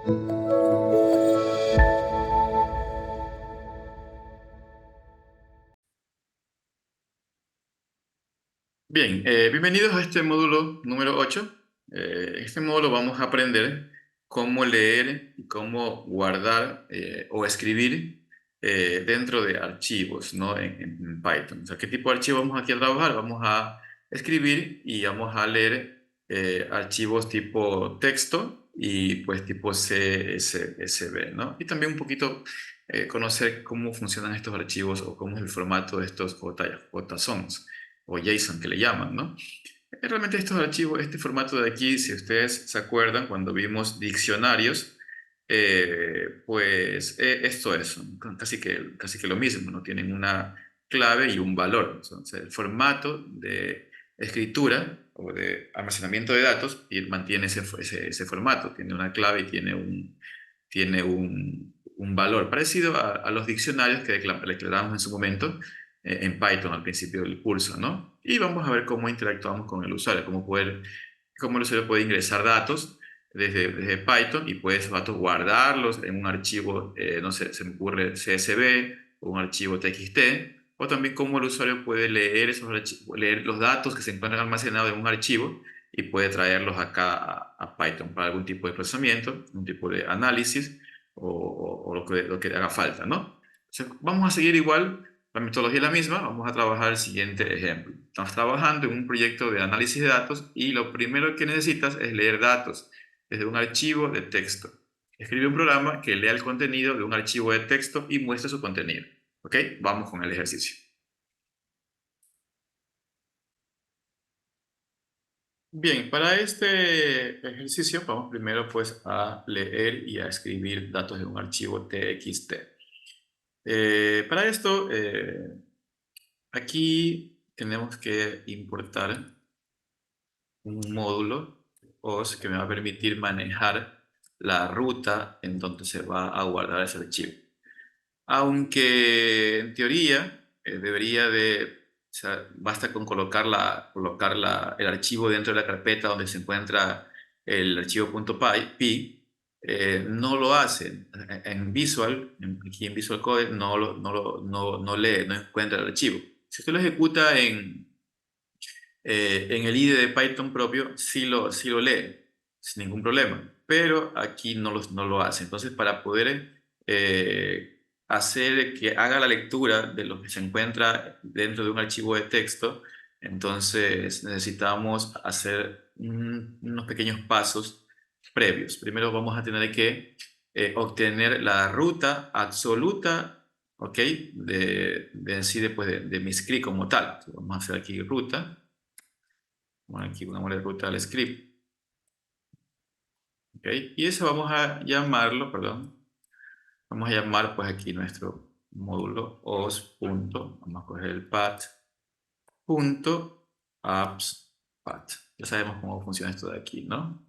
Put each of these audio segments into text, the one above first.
Bien, bienvenidos a este módulo número 8. En este módulo vamos a aprender cómo leer y cómo guardar o escribir dentro de archivos, ¿no? En Python. O sea, ¿qué tipo de archivo vamos aquí a trabajar? Vamos a escribir y vamos a leer archivos tipo texto y pues tipo CSV, ¿no? Y también un poquito conocer cómo funcionan estos archivos o cómo es el formato de estos JSONs o JSON que le llaman, ¿no? Realmente estos archivos, este formato de aquí, si ustedes se acuerdan, cuando vimos diccionarios, pues esto es casi que lo mismo, ¿no? Tienen una clave y un valor. Entonces, el formato de escritura o de almacenamiento de datos y mantiene ese formato, tiene una clave y tiene un valor parecido a los diccionarios que declaramos en su momento en Python al principio del curso, ¿no? Y vamos a ver cómo interactuamos con el usuario, cómo el usuario puede ingresar datos desde Python y puede esos datos guardarlos en un archivo, no sé, se me ocurre CSV o un archivo TXT, o también cómo el usuario puede leer, leer los datos que se encuentran almacenados en un archivo y puede traerlos acá a Python para algún tipo de procesamiento, un tipo de análisis o lo que haga falta, ¿no? Entonces, vamos a seguir igual, la metodología es la misma, vamos a trabajar el siguiente ejemplo. Estamos trabajando en un proyecto de análisis de datos y lo primero que necesitas es leer datos desde un archivo de texto. Escribe un programa que lea el contenido de un archivo de texto y muestre su contenido. ¿Ok? Vamos con el ejercicio. Bien, para este ejercicio vamos primero pues a leer y a escribir datos de un archivo TXT. Para esto, aquí tenemos que importar un módulo OS que me va a permitir manejar la ruta en donde se va a guardar ese archivo. Aunque en teoría o sea, basta con el archivo dentro de la carpeta donde se encuentra el archivo .py, no lo hace. En Visual, aquí en Visual Code, no lee, no encuentra el archivo. Si usted lo ejecuta en el IDE de Python propio, sí lo lee, sin ningún problema, pero aquí no lo hace. Entonces, para poder hacer que haga la lectura de lo que se encuentra dentro de un archivo de texto, entonces necesitamos hacer unos pequeños pasos previos. Primero vamos a tener que obtener la ruta absoluta, ¿ok? De mi script como tal. Entonces, vamos a hacer aquí ruta. Bueno, aquí pongámosle ruta al script. ¿Ok? Y eso vamos a llamarlo, perdón. Vamos a llamar pues aquí nuestro módulo os. Vamos a coger el path punto apps path. Ya sabemos cómo funciona esto de aquí, ¿no?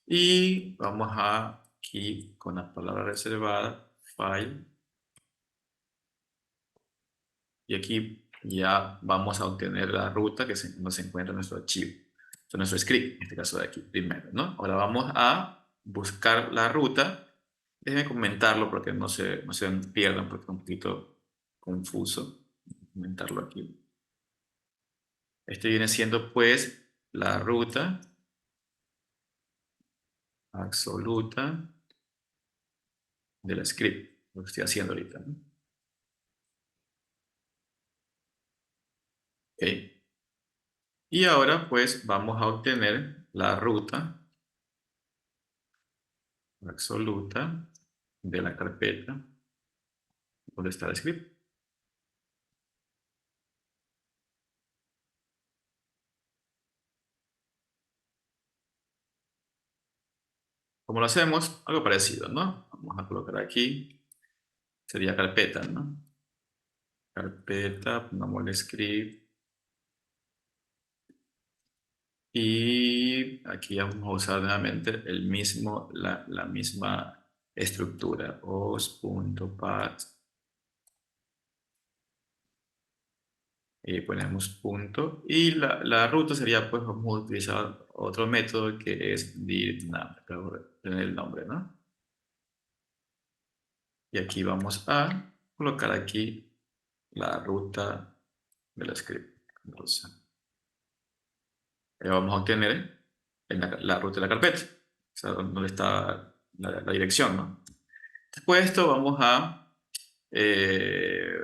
Y vamos a aquí con la palabra reservada, file. Y aquí ya vamos a obtener la ruta que donde se encuentra nuestro archivo. Nuestro script, en este caso de aquí, primero, ¿no? Ahora vamos a buscar la ruta. Déjenme comentarlo porque no se pierdan porque es un poquito confuso. Comentarlo aquí. Este viene siendo pues la ruta absoluta del script, lo que estoy haciendo ahorita, ¿no? Ok. Y ahora pues vamos a obtener la ruta absoluta de la carpeta donde está el script. ¿Cómo lo hacemos? Algo parecido, ¿no? Vamos a colocar aquí, sería carpeta, ¿no? Carpeta, pongamos el script y aquí vamos a usar nuevamente la misma estructura, os.path y ponemos punto. Y la ruta sería, pues vamos a utilizar otro método que es dirname, para tener el nombre, ¿no? Y aquí vamos a colocar aquí la ruta del script. Entonces, vamos a obtener la ruta de la carpeta, o sea, donde está la dirección, ¿no? Después de esto vamos a eh,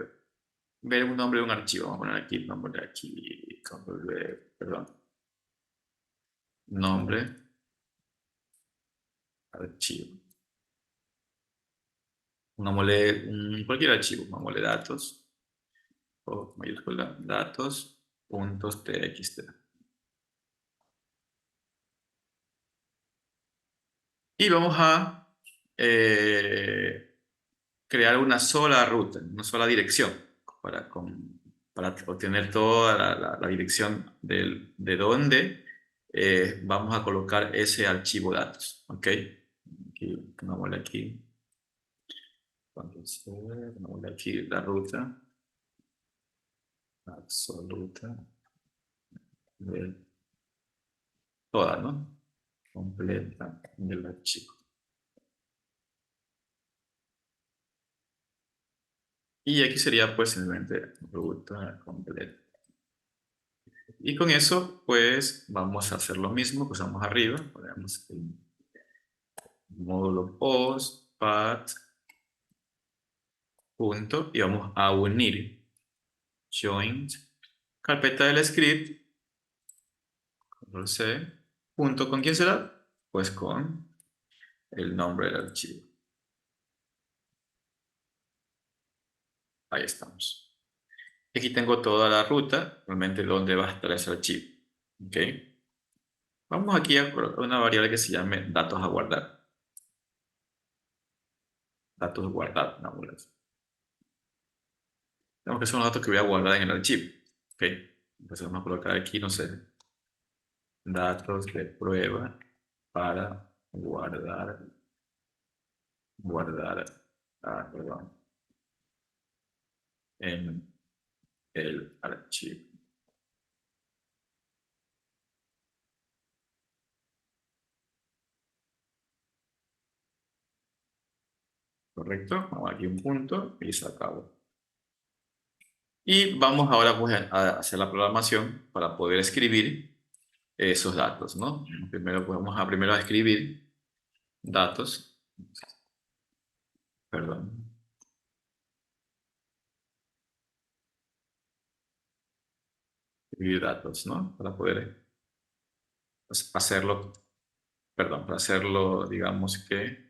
ver un nombre de un archivo. Vamos a poner aquí, nombre de aquí, perdón, nombre, archivo. Cualquier archivo, pongámosle datos, o mayúscula, datos, puntos txt. Y vamos a eh, crear una sola ruta, una sola dirección para obtener toda la dirección de dónde vamos a colocar ese archivo datos. ¿Ok? Aquí, pongámosle aquí, pongámosle aquí la ruta absoluta de toda, ¿no? Completa del archivo. Y aquí sería pues simplemente ruta completa. Y con eso, pues vamos a hacer lo mismo que usamos arriba. Ponemos el módulo post, path, punto, y vamos a unir joint, carpeta del script, control C, punto, ¿con quién será? Pues con el nombre del archivo. Ahí estamos. Aquí tengo toda la ruta, realmente donde va a estar ese archivo. ¿Ok? Vamos aquí a colocar una variable que se llame datos a guardar. Datos guardados, no, tenemos que son los datos que voy a guardar en el archivo. ¿Ok? Entonces vamos a colocar aquí, no sé, datos de prueba para guardar, perdón, en el archivo. ¿Correcto? Vamos aquí un punto y se acabó. Y vamos ahora pues, a hacer la programación para poder escribir esos datos, ¿no? Primero pues, vamos a primero a escribir datos, perdón, escribir datos, ¿no? Para poder pues, hacerlo, perdón, para hacerlo, digamos que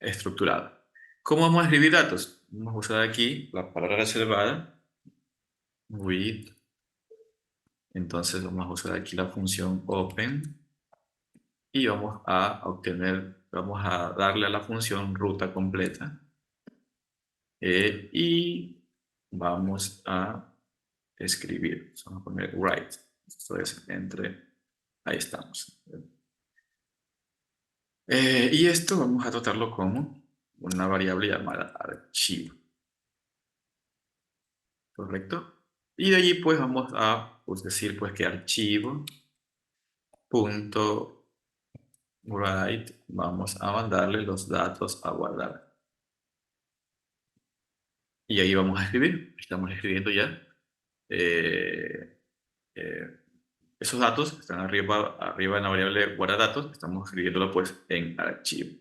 estructurado. ¿Cómo vamos a escribir datos? Vamos a usar aquí la palabra reservada, with, entonces vamos a usar aquí la función open y vamos a darle a la función ruta completa y vamos a escribir, vamos a poner write, esto es ahí estamos. Y esto vamos a tratarlo como una variable llamada archivo, ¿correcto? Y de allí pues vamos a pues, decir pues que archivo punto write, vamos a mandarle los datos a guardar. Y ahí vamos a escribir, estamos escribiendo ya eh, eh, esos datos que están arriba en la variable guardadatos, estamos escribiéndolo pues en archivo.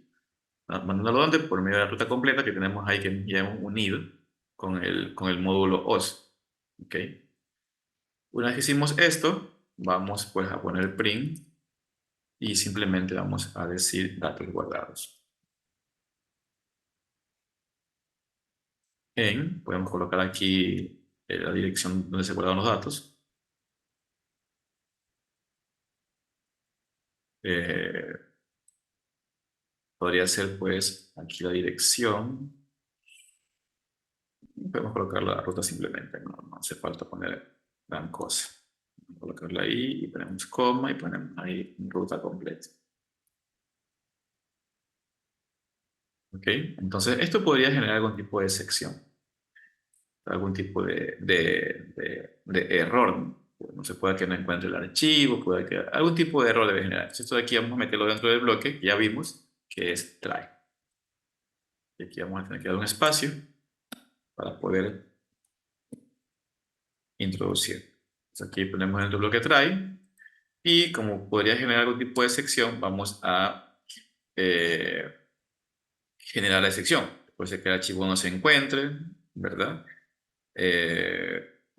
Mandándolo donde por medio de la ruta completa que tenemos ahí que ya hemos unido con el módulo os. ¿Ok? Una vez que hicimos esto, vamos pues a poner print y simplemente vamos a decir datos guardados. Podemos colocar aquí la dirección donde se guardan los datos. Eh, Podría ser pues aquí la dirección. Podemos colocar la ruta simplemente, no hace falta poner gran cosa. Vamos a colocarla ahí y ponemos coma y ponemos ahí ruta completa. ¿Ok? Entonces esto podría generar algún tipo de sección. algún tipo de error, ¿no? No se puede que no encuentre el archivo, puede que algún tipo de error debe generar. Entonces, esto de aquí vamos a meterlo dentro del bloque que ya vimos, que es try. Y aquí vamos a tener que dar un espacio para poder introducir. Entonces, aquí ponemos dentro del bloque try y como podría generar algún tipo de sección, vamos a eh, generar la sección. Puede ser que el archivo no se encuentre, ¿verdad?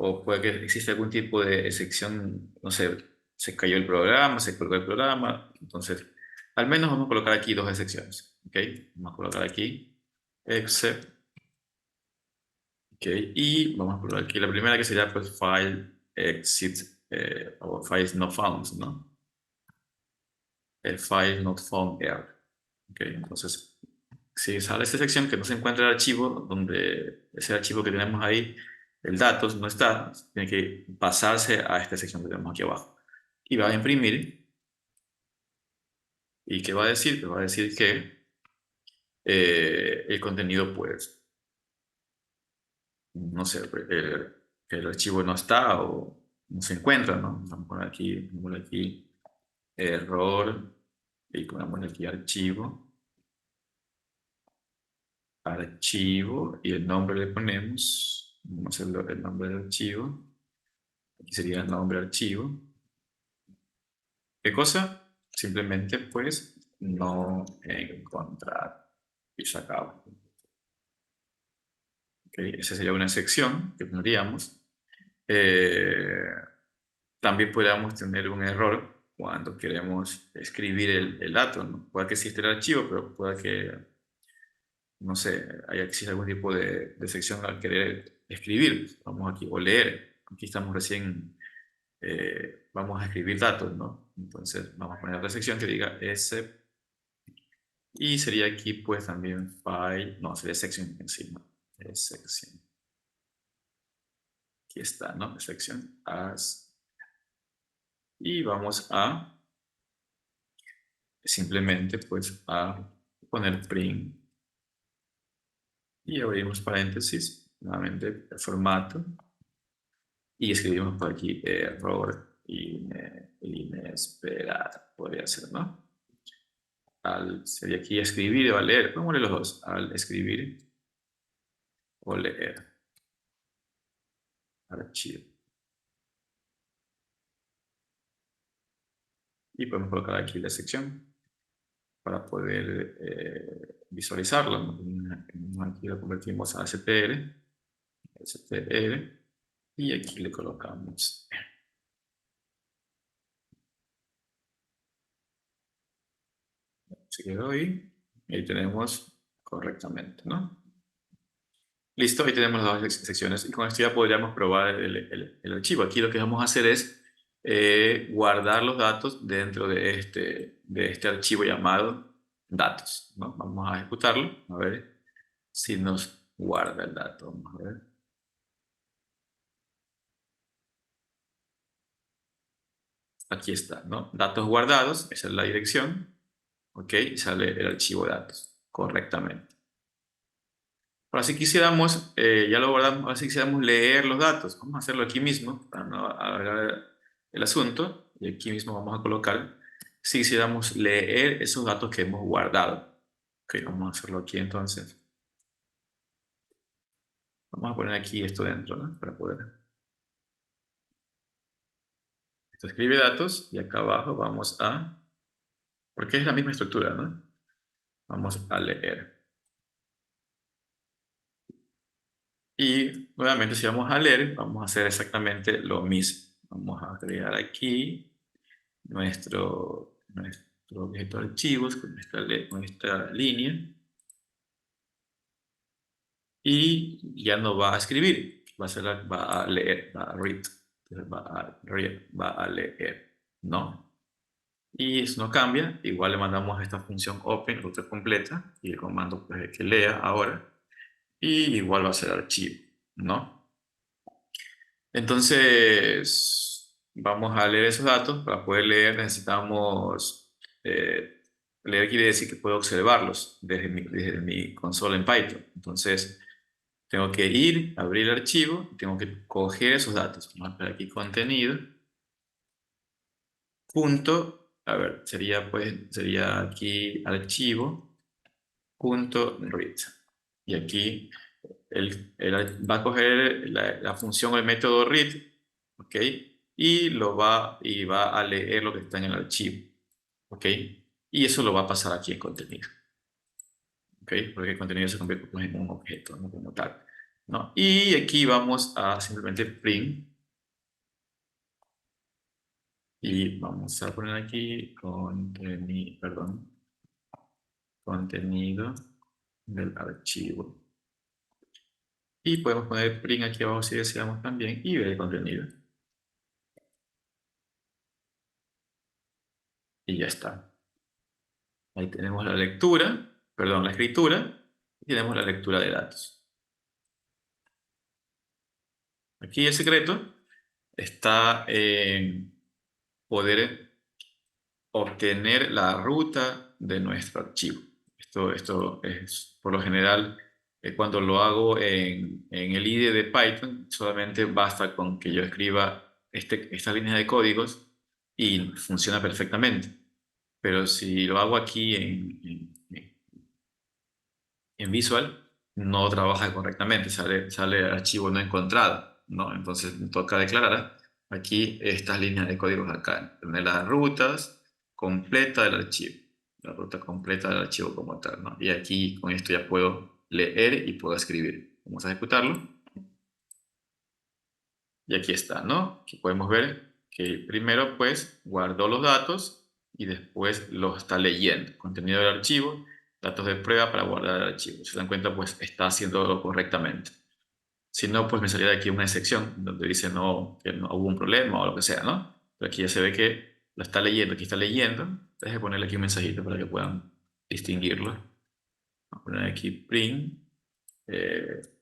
O puede que exista algún tipo de excepción, no sé, se cayó el programa, se colgó el programa. Entonces, al menos vamos a colocar aquí dos excepciones. ¿Ok? Vamos a colocar aquí except. ¿Ok? Y vamos a colocar aquí la primera que sería pues file exit o files not found, ¿no? El file not found error. ¿Ok? Entonces, si sale esta sección que no se encuentra el archivo, donde ese archivo que tenemos ahí, el datos no está, tiene que pasarse a esta sección que tenemos aquí abajo. Y va a imprimir, ¿y qué va a decir? Que va a decir que el contenido, pues, no sé, que el archivo no está o no se encuentra, ¿no? Vamos a poner aquí error, y ponemos aquí archivo, y el nombre le ponemos, vamos a hacerlo el nombre del archivo. Aquí sería el nombre archivo. ¿Qué cosa? Simplemente, pues, no encontrar. Y se acaba. ¿Okay? Esa sería una sección que tendríamos. Eh, También podríamos tener un error cuando queremos escribir el dato, ¿no? Puede que exista el archivo, pero puede que, no sé, haya existe algún tipo de sección al querer escribir. Vamos aquí, o leer. Aquí estamos recién vamos a escribir datos, ¿no? Entonces vamos a poner otra sección que diga S y sería aquí pues también file, no, sería section encima, es sección. Aquí está, ¿no? Sección as. Y vamos a simplemente pues a poner print y abrimos paréntesis, nuevamente el formato y escribimos por aquí error inesperado, podría ser, ¿no? Sería aquí escribir o leer, pongámosle los dos, al escribir o leer archivo. Y podemos colocar aquí la sección para poder visualizarlo, ¿no? Aquí lo convertimos a str, y aquí le colocamos. Se quedó ahí, y ahí tenemos correctamente, ¿no? Listo, ahí tenemos las dos secciones y con esto ya podríamos probar el archivo. Aquí lo que vamos a hacer es guardar los datos dentro de este archivo llamado datos, ¿no? Vamos a ejecutarlo, a ver si nos guarda el dato. Vamos a ver. Aquí está, ¿no? Datos guardados, esa es la dirección, ¿ok? Y sale el archivo datos correctamente. Ahora, si quisiéramos, ya lo guardamos, ahora si quisiéramos leer los datos, vamos a hacerlo aquí mismo para no alargar el asunto. Y aquí mismo vamos a colocar, si quisiéramos leer esos datos que hemos guardado. Ok, vamos a hacerlo aquí entonces. Vamos a poner aquí esto dentro, ¿no? Para poder. Esto escribe datos y acá abajo vamos a, porque es la misma estructura, ¿no? Vamos a leer. Y nuevamente si vamos a leer, vamos a hacer exactamente lo mismo. Vamos a crear aquí nuestro objeto de archivos con nuestra línea y ya no va a escribir, va a leer, va a read. Entonces va a leer, ¿no? Y eso no cambia, igual le mandamos a esta función open, ruta completa, y el comando pues, que lea ahora, y igual va a ser archivo, ¿no? Entonces, vamos a leer esos datos. Para poder leer necesitamos leer quiere decir que puedo observarlos desde mi consola en Python. Entonces, Tengo que ir, abrir el archivo, tengo que coger esos datos. Vamos a poner aquí contenido, punto, a ver, sería aquí archivo, punto read. Y aquí va a coger la función o el método read, ¿ok? Y va a leer lo que está en el archivo, ¿ok? Y eso lo va a pasar aquí en contenido, ¿ok? Porque el contenido se convierte pues, en un objeto, ¿no? Como tal, ¿no? Y aquí vamos a simplemente print y vamos a poner aquí contenido del archivo. Y podemos poner print aquí abajo si deseamos también y ver el contenido. Y ya está. Ahí tenemos la lectura, perdón, la escritura, y tenemos la lectura de datos. Aquí el secreto está en poder obtener la ruta de nuestro archivo. Esto es, por lo general, cuando lo hago en el IDE de Python, solamente basta con que yo escriba esta línea de códigos y funciona perfectamente. Pero si lo hago aquí en Visual no trabaja correctamente, sale archivo no encontrado, ¿no? Entonces toca declarar aquí estas líneas de códigos acá, tener las rutas completa del archivo, la ruta completa del archivo como tal, ¿no? Y aquí con esto ya puedo leer y puedo escribir. Vamos a ejecutarlo y aquí está, ¿no? Aquí podemos ver que primero pues guardó los datos y después los está leyendo. Contenido del archivo, datos de prueba para guardar el archivo. Si se dan cuenta pues está haciéndolo correctamente. Si no pues me salía de aquí una excepción donde dice no, que no hubo un problema o lo que sea, ¿no? Pero aquí ya se ve que lo está leyendo, aquí está leyendo. Deje ponerle aquí un mensajito para que puedan distinguirlo. Vamos a poner aquí print.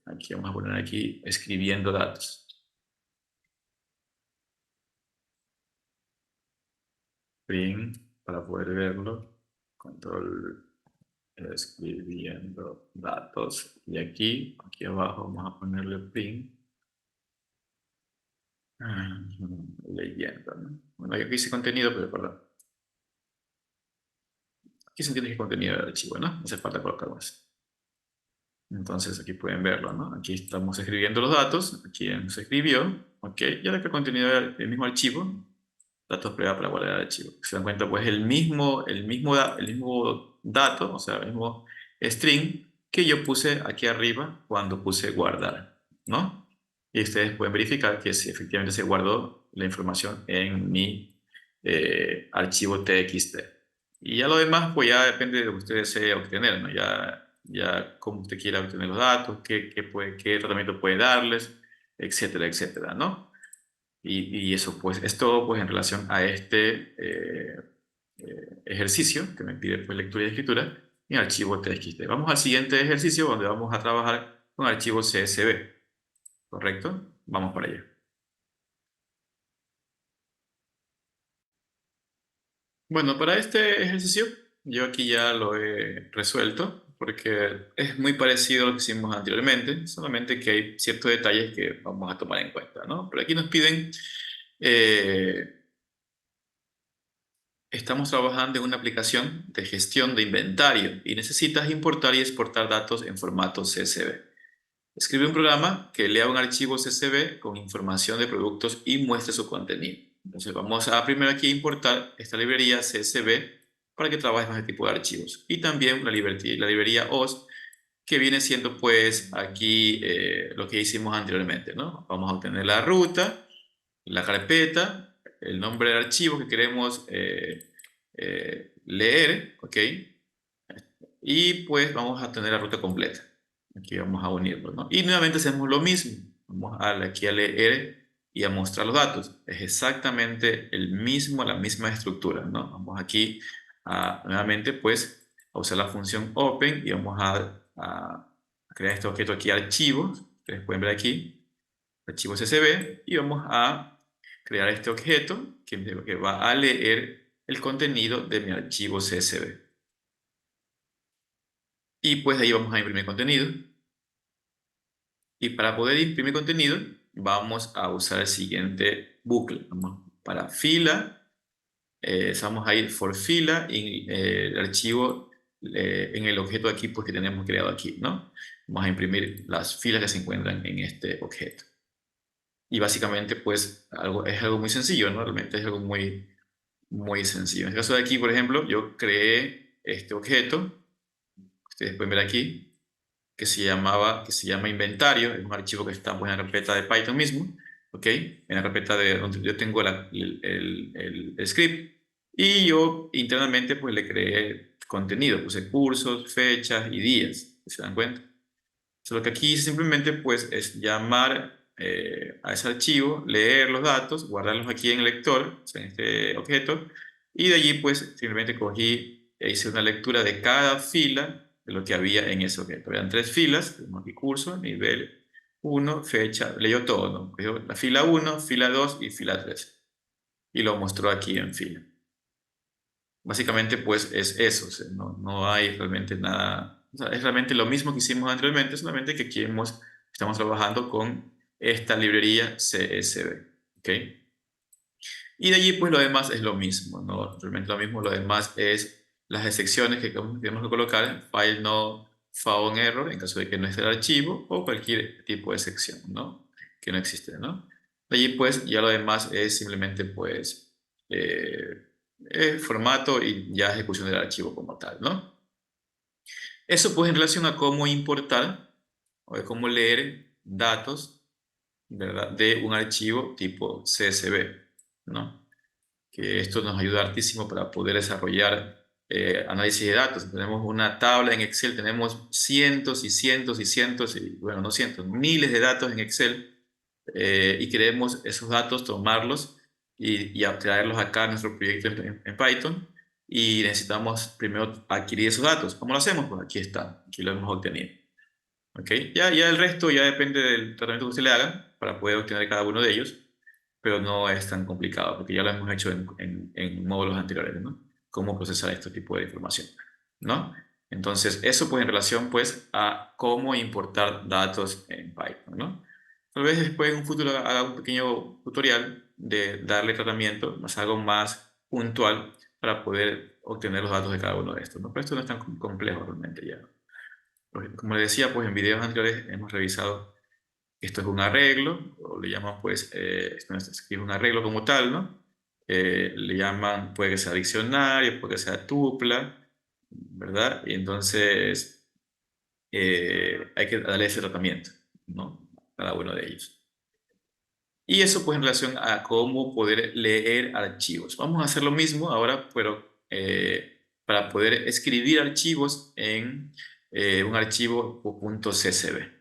Aquí vamos a poner aquí escribiendo datos. Print para poder verlo. Control escribiendo datos. Y aquí abajo vamos a ponerle print. Leyendo, ¿no? Bueno, aquí dice contenido, pero perdón. Aquí se entiende que contenido del archivo, ¿no? No hace falta colocar más. Entonces aquí pueden verlo, ¿no? Aquí estamos escribiendo los datos. Aquí se escribió. Ok. Y ahora que el contenido del mismo archivo. Datos prueba para guardar el archivo. Se dan cuenta, pues el mismo dato, o sea, el mismo string que yo puse aquí arriba cuando puse guardar, ¿no? Y ustedes pueden verificar que si efectivamente se guardó la información en mi archivo TXT. Y ya lo demás, pues ya depende de lo que usted desee obtener, ¿no? Ya cómo usted quiera obtener los datos, qué tratamiento puede darles, etcétera, etcétera, ¿no? Y eso, pues, es todo pues, en relación a este ejercicio que me pide pues, lectura y escritura en archivo TXT. Vamos al siguiente ejercicio donde vamos a trabajar con archivo CSV, ¿correcto? Vamos para allá. Bueno, para este ejercicio yo aquí ya lo he resuelto porque es muy parecido a lo que hicimos anteriormente, solamente que hay ciertos detalles que vamos a tomar en cuenta, ¿no? Pero aquí nos piden eh, estamos trabajando en una aplicación de gestión de inventario y necesitas importar y exportar datos en formato CSV. Escribe un programa que lea un archivo CSV con información de productos y muestre su contenido. Entonces vamos a primero aquí importar esta librería CSV para que trabaje con este tipo de archivos. Y también la librería OS que viene siendo pues aquí lo que hicimos anteriormente, ¿no? Vamos a obtener la ruta, la carpeta, el nombre del archivo que queremos leer, ¿ok? Y pues vamos a tener la ruta completa. Aquí vamos a unirlo, ¿no? Y nuevamente hacemos lo mismo. Vamos aquí a leer y a mostrar los datos. Es exactamente la misma estructura, ¿no? Vamos aquí nuevamente pues a usar la función open y vamos a crear este objeto aquí, archivos. Ustedes pueden ver aquí, archivo CSV, y vamos a crear este objeto que va a leer el contenido de mi archivo CSV. Y pues ahí vamos a imprimir contenido. Y para poder imprimir contenido, vamos a usar el siguiente bucle. Vamos para fila, vamos a ir for fila y el archivo en el objeto aquí pues, que tenemos creado aquí, ¿no? Vamos a imprimir las filas que se encuentran en este objeto. Y básicamente, pues, es algo muy sencillo, ¿no? Realmente es algo muy sencillo. En el caso de aquí, por ejemplo, yo creé este objeto, ustedes pueden ver aquí, que se llama inventario, es un archivo que está pues, en la carpeta de Python mismo, ¿ok? En la carpeta de donde yo tengo el script, y yo internamente pues le creé contenido, puse cursos, fechas y días, ¿se dan cuenta? Lo que aquí hice simplemente pues es llamar a ese archivo, leer los datos, guardarlos aquí en el lector, o sea, en este objeto, y de allí pues simplemente cogí e hice una lectura de cada fila de lo que había en ese objeto. Eran 3 filas, tenemos aquí curso, nivel 1, fecha, leyó todo, ¿no? Cogió la fila 1, fila 2 y fila 3, y lo mostró aquí en fila. Básicamente, pues es eso, o sea, no hay realmente nada, o sea, es realmente lo mismo que hicimos anteriormente, solamente que aquí estamos trabajando con esta librería CSV, ¿ok? Y de allí, pues lo demás es lo mismo, ¿no? Realmente lo mismo, lo demás es las excepciones que tenemos que colocar, file no found error, en caso de que no esté el archivo, o cualquier tipo de excepción, ¿no? Que no existe, ¿no? De allí, pues, ya lo demás es simplemente, pues, formato y ya ejecución del archivo como tal, ¿no? Eso, pues, en relación a cómo importar o de cómo leer datos, ¿verdad? De un archivo tipo CSV, ¿no? Que esto nos ayuda hartísimo para poder desarrollar análisis de datos. Tenemos una tabla en Excel, tenemos cientos y cientos y cientos, y bueno, no cientos, miles de datos en Excel, y queremos esos datos tomarlos y abstraerlos acá en nuestro proyecto en Python, y necesitamos primero adquirir esos datos. ¿Cómo lo hacemos? Pues aquí está, aquí lo hemos obtenido. ¿Ok? Ya el resto ya depende del tratamiento que usted le haga para poder obtener cada uno de ellos, pero no es tan complicado porque ya lo hemos hecho en módulos anteriores, ¿no? Cómo procesar este tipo de información, ¿no? Entonces, eso pues en relación pues a cómo importar datos en Python, ¿no? Tal vez después en un futuro haga un pequeño tutorial de darle tratamiento, más algo más puntual para poder obtener los datos de cada uno de estos, ¿no? Pero esto no es tan complejo realmente ya. Como les decía, pues en videos anteriores hemos revisado que esto es un arreglo, o le llaman pues, esto es un arreglo como tal, ¿no? Le llaman, puede que sea diccionario, puede que sea tupla, ¿verdad? Y entonces hay que darle ese tratamiento, ¿no? Cada uno de ellos. Y eso pues en relación a cómo poder leer archivos. Vamos a hacer lo mismo ahora, pero para poder escribir archivos en un archivo .csv.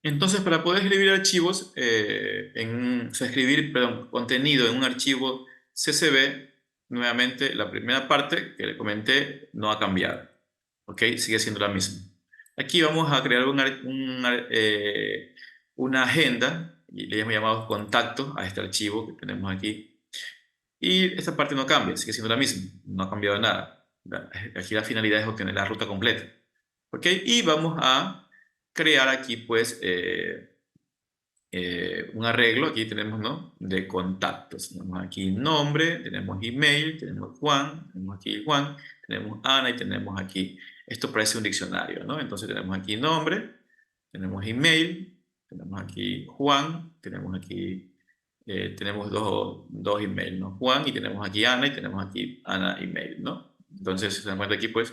Entonces, para poder escribir archivos, o sea, escribir, perdón, contenido en un archivo CSV, nuevamente la primera parte que le comenté no ha cambiado, ¿ok? Sigue siendo la misma. Aquí vamos a crear una agenda, y le hemos llamado contacto a este archivo que tenemos aquí, y esta parte no cambia, sigue siendo la misma, no ha cambiado nada. Aquí la finalidad es obtener la ruta completa, ¿ok? Y vamos a crear aquí, pues, un arreglo, aquí tenemos, ¿no? De contactos. Tenemos aquí nombre, tenemos email, tenemos Juan, tenemos Ana y tenemos aquí, esto parece un diccionario, ¿no? Entonces tenemos aquí nombre, tenemos email, tenemos aquí Juan, tenemos aquí, tenemos dos email, ¿no? Juan, y tenemos aquí Ana, y tenemos aquí Ana email, ¿no? Entonces, si se dan cuenta aquí, pues,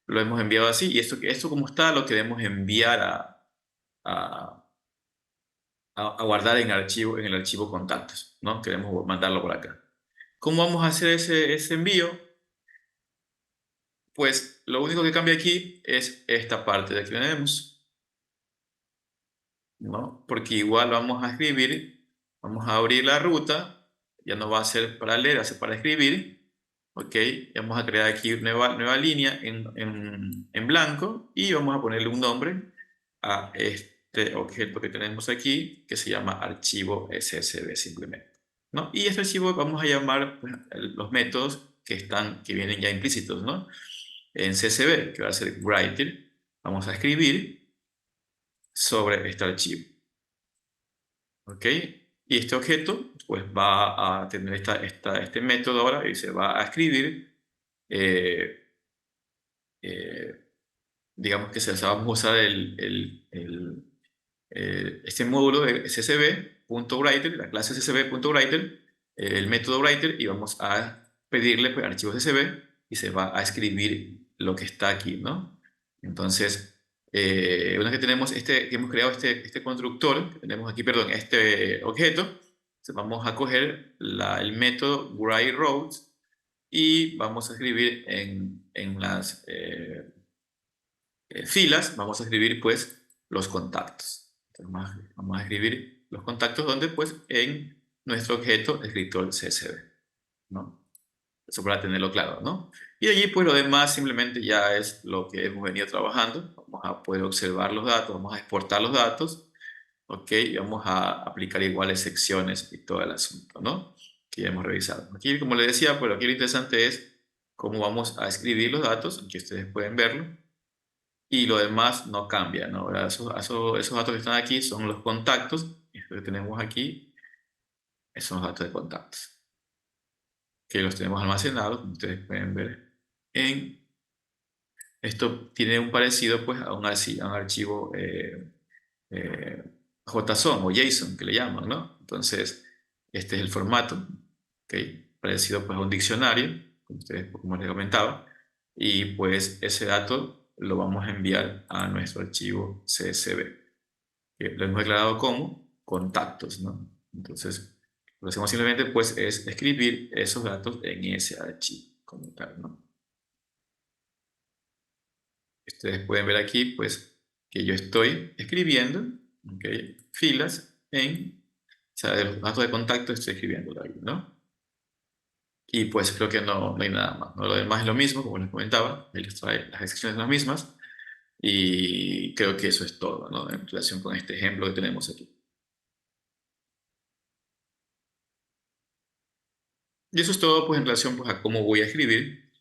lo hemos enviado así, y esto como está, lo queremos enviar a a guardar en el archivo contactos, ¿no? Queremos mandarlo por acá. ¿Cómo vamos a hacer ese envío? Pues lo único que cambia aquí es esta parte de aquí que tenemos, ¿no? Porque igual vamos a escribir, vamos a abrir la ruta, ya no va a ser para leer, va a ser para escribir, ¿ok? Y vamos a crear aquí nueva línea en blanco y vamos a ponerle un nombre a este objeto que tenemos aquí, que se llama archivo SSV simplemente, ¿no? Y este archivo vamos a llamar pues, los métodos que vienen ya implícitos, ¿no? En CSV, que va a ser writer, vamos a escribir sobre este archivo, ¿ok? Y este objeto, pues va a tener este método ahora y se va a escribir, eh, eh, digamos que vamos a usar este módulo de ccb.writer, la clase ccb.writer, el método writer, y vamos a pedirle pues, archivos ccb y se va a escribir lo que está aquí, ¿no? Entonces, una vez que tenemos que hemos creado este constructor, que tenemos aquí, perdón, este objeto, entonces vamos a coger el método writeRows y vamos a escribir en las filas, vamos a escribir pues los contactos. Entonces, vamos a escribir los contactos donde pues en nuestro objeto escritor CSV, ¿no? Eso para tenerlo claro, ¿no? Y allí pues lo demás simplemente ya es lo que hemos venido trabajando. Vamos a poder observar los datos, vamos a exportar los datos, ¿ok? Y vamos a aplicar iguales secciones y todo el asunto, ¿no? Que ya hemos revisado. Aquí, como les decía, pues aquí lo interesante es cómo vamos a escribir los datos, aquí ustedes pueden verlo y lo demás no cambia, ¿no? Ahora, esos datos que están aquí son los contactos, y esto que tenemos aquí son los datos de contactos, que los tenemos almacenados, como ustedes pueden ver. Esto tiene un parecido pues, a un archivo eh, JSON o JSON, que le llaman, ¿no? Entonces, este es el formato, ¿ok? Parecido pues, a un diccionario, como les comentaba, y pues ese dato lo vamos a enviar a nuestro archivo CSV, que lo hemos declarado como contactos, ¿no? Entonces, lo que hacemos simplemente pues, es escribir esos datos en ese archivo como tal, ¿no? Ustedes pueden ver aquí, pues, que yo estoy escribiendo, ¿ok? Filas o sea, de los datos de contacto estoy escribiendo ahí, ¿no? Y pues creo que no hay nada más, ¿no? Lo demás es lo mismo, como les comentaba, ahí les trae las excepciones son las mismas, y creo que eso es todo, ¿no? En relación con este ejemplo que tenemos aquí. Y eso es todo, pues, en relación, pues, a cómo voy a escribir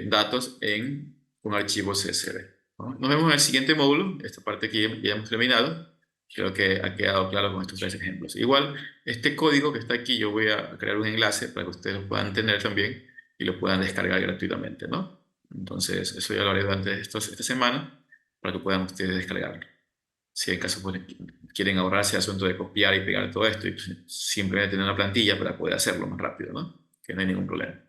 datos en un archivo CSV, ¿no? Nos vemos en el siguiente módulo. Esta parte aquí ya hemos terminado. Creo que ha quedado claro con estos tres ejemplos. Igual, este código que está aquí, yo voy a crear un enlace para que ustedes lo puedan tener también y lo puedan descargar gratuitamente, ¿no? Entonces, eso ya lo haré durante esta semana para que puedan ustedes descargarlo. Si en caso pues, quieren ahorrarse el asunto de copiar y pegar todo esto y pues, simplemente tener una plantilla para poder hacerlo más rápido, ¿no? Que no hay ningún problema.